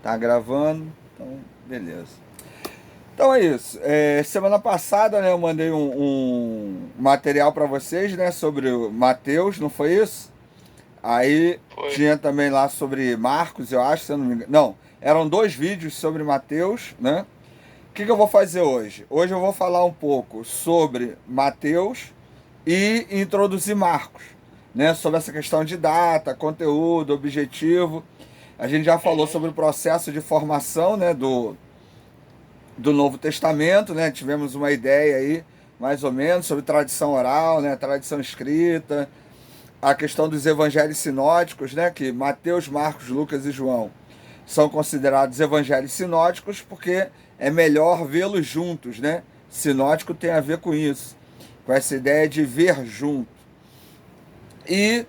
Tá gravando, então beleza. Então é isso. Semana passada, né, eu mandei um material para vocês, né, sobre o Mateus, não foi isso? Aí Foi. tinha também lá sobre Marcos, eu acho, se eu não me engano. Não, eram dois vídeos sobre Mateus, né? O que eu vou fazer hoje? Hoje eu vou falar um pouco sobre Mateus e introduzir Marcos, né? Sobre essa questão de data, conteúdo, objetivo. A gente já falou Uhum. sobre o processo de formação, né, do Novo Testamento, né? Tivemos uma ideia aí, mais ou menos, sobre tradição oral, né? Tradição escrita, a questão dos evangelhos sinóticos, né? Que Mateus, Marcos, Lucas e João são considerados evangelhos sinóticos porque é melhor vê-los juntos, né? Sinótico tem a ver com isso, com essa ideia de ver junto. E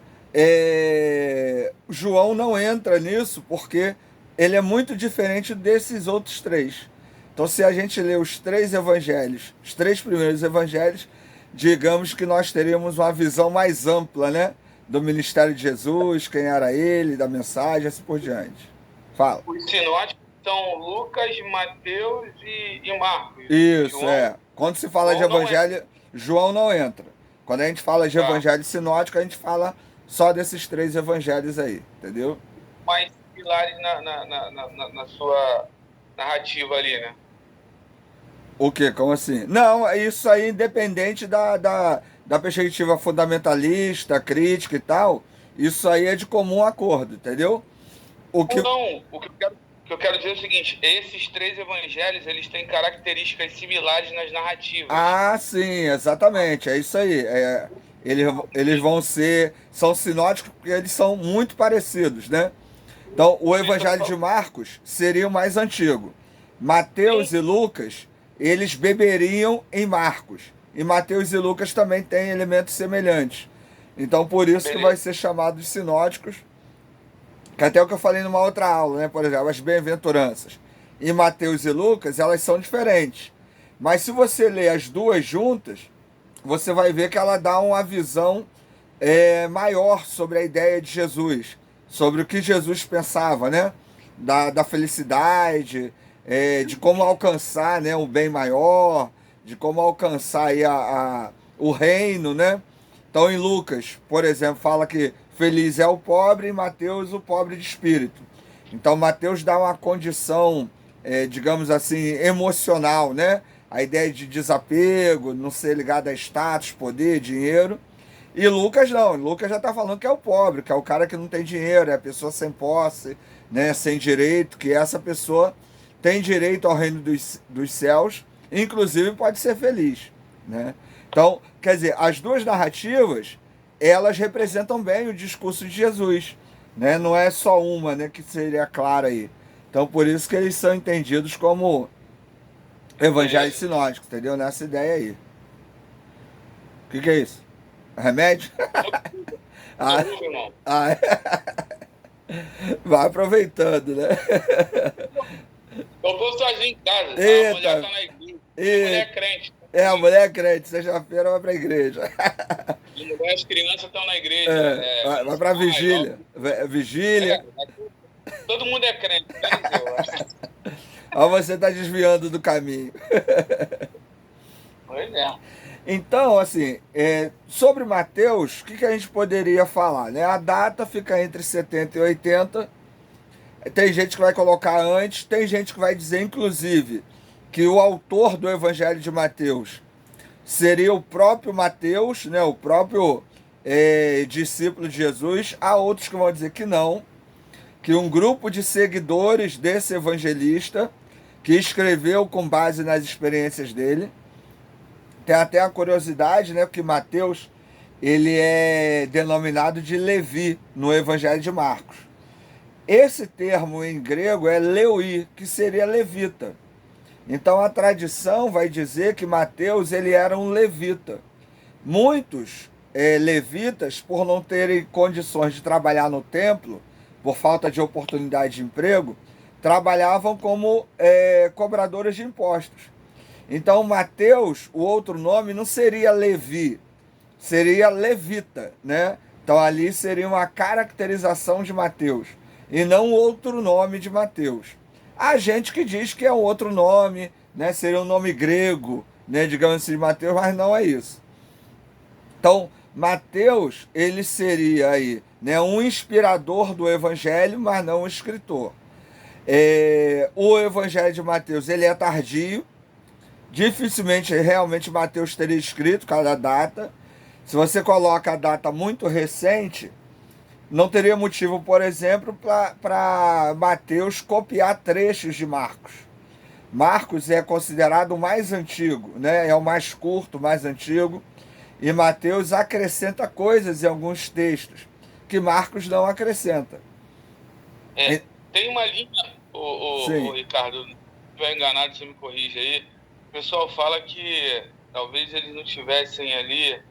João não entra nisso porque ele é muito diferente desses outros três. Então, se a gente lê os três evangelhos, os três primeiros evangelhos, digamos que nós teríamos uma visão mais ampla, né? Do ministério de Jesus, quem era ele, da mensagem, assim por diante. Fala. Os sinóticos são Lucas, Mateus e Marcos. Isso, João, é. Quando se fala de João não é. evangelho, João não entra. Quando a gente fala de Tá. evangelho sinótico, a gente fala só desses três evangelhos aí, entendeu? Mais pilares na sua narrativa ali, né? O quê? Como assim? Não, isso aí independente da perspectiva fundamentalista, crítica e tal, isso aí é de comum acordo, entendeu? O Ou que. não, o que eu quero dizer é o seguinte: esses três evangelhos eles têm características similares nas narrativas. Ah, sim, exatamente, é isso aí. Eles vão ser. São sinóticos porque eles são muito parecidos, né? Então, o Por isso eu Evangelho de falo. Marcos seria o mais antigo. Mateus Sim, e Lucas, eles beberiam em Marcos. E Mateus e Lucas também têm elementos semelhantes. Então, por isso que vai beleza. ser chamado de sinóticos, que até o que eu falei numa outra aula, né? Por exemplo, as bem-aventuranças. Em Mateus e Lucas, elas são diferentes. Mas se você ler as duas juntas, você vai ver que ela dá uma visão maior sobre a ideia de Jesus, sobre o que Jesus pensava, né? Da felicidade, de como alcançar, né, o bem maior, de como alcançar aí o reino, né? Então em Lucas, por exemplo, fala que feliz é o pobre e Mateus o pobre de espírito. Então Mateus dá uma condição, digamos assim, emocional, né? A ideia de desapego, não ser ligado a status, poder, dinheiro. E Lucas não, Lucas já está falando que é o pobre, que é o cara que não tem dinheiro, é a pessoa sem posse, né, sem direito, que essa pessoa tem direito ao reino dos céus, inclusive pode ser feliz, né? Então, quer dizer, as duas narrativas, elas representam bem o discurso de Jesus, né? Não é só uma, né, que seria clara aí. Então, por isso que eles são entendidos como evangelhos Beleza. sinóticos, entendeu? Nessa ideia aí. O que é isso? Remédio? Tô Ah, vivo, irmão. ah, vai aproveitando, né? Eu tô sozinho em casa. A mulher Eita, tá na igreja. Minha mulher e, é crente. a mulher é crente, sexta-feira vai pra igreja. Minha mulher, as crianças estão na igreja. Vai Meus pra pais, ó. vigília. Vigília. Todo mundo é crente, menos eu. Ó, você tá desviando do caminho. Pois é. Então, assim, sobre Mateus, o que a gente poderia falar, né? A data fica entre 70 e 80. Tem gente que vai colocar antes, tem gente que vai dizer, inclusive, que o autor do Evangelho de Mateus seria o próprio Mateus, né, o próprio discípulo de Jesus. Há outros que vão dizer que não, que um grupo de seguidores desse evangelista, que escreveu com base nas experiências dele. Tem até a curiosidade, né, porque Mateus ele é denominado de Levi no Evangelho de Marcos. Esse termo em grego é leuí, que seria levita. Então a tradição vai dizer que Mateus ele era um levita. Muitos levitas, por não terem condições de trabalhar no templo, por falta de oportunidade de emprego, trabalhavam como cobradores de impostos. Então Mateus, o outro nome não seria Levi, seria levita, né? Então ali seria uma caracterização de Mateus e não outro nome de Mateus. Há gente que diz que é um outro nome, né? Seria um nome grego, né? Digamos assim, de Mateus, mas não é isso. Então, Mateus, ele seria aí, né, um inspirador do evangelho, mas não um escritor. O evangelho de Mateus, ele é tardio, dificilmente realmente Mateus teria escrito cada data. Se você coloca a data muito recente, não teria motivo, por exemplo, para Mateus copiar trechos de Marcos. Marcos é considerado o mais antigo, né? É o mais curto, mais antigo. E Mateus acrescenta coisas em alguns textos que Marcos não acrescenta. É, tem uma linha, o Sim. Ricardo, se estiver enganado, você me corrige aí. O pessoal fala que talvez eles não tivessem ali.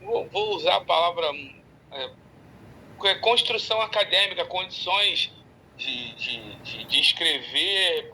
Vou usar a palavra construção acadêmica, condições de escrever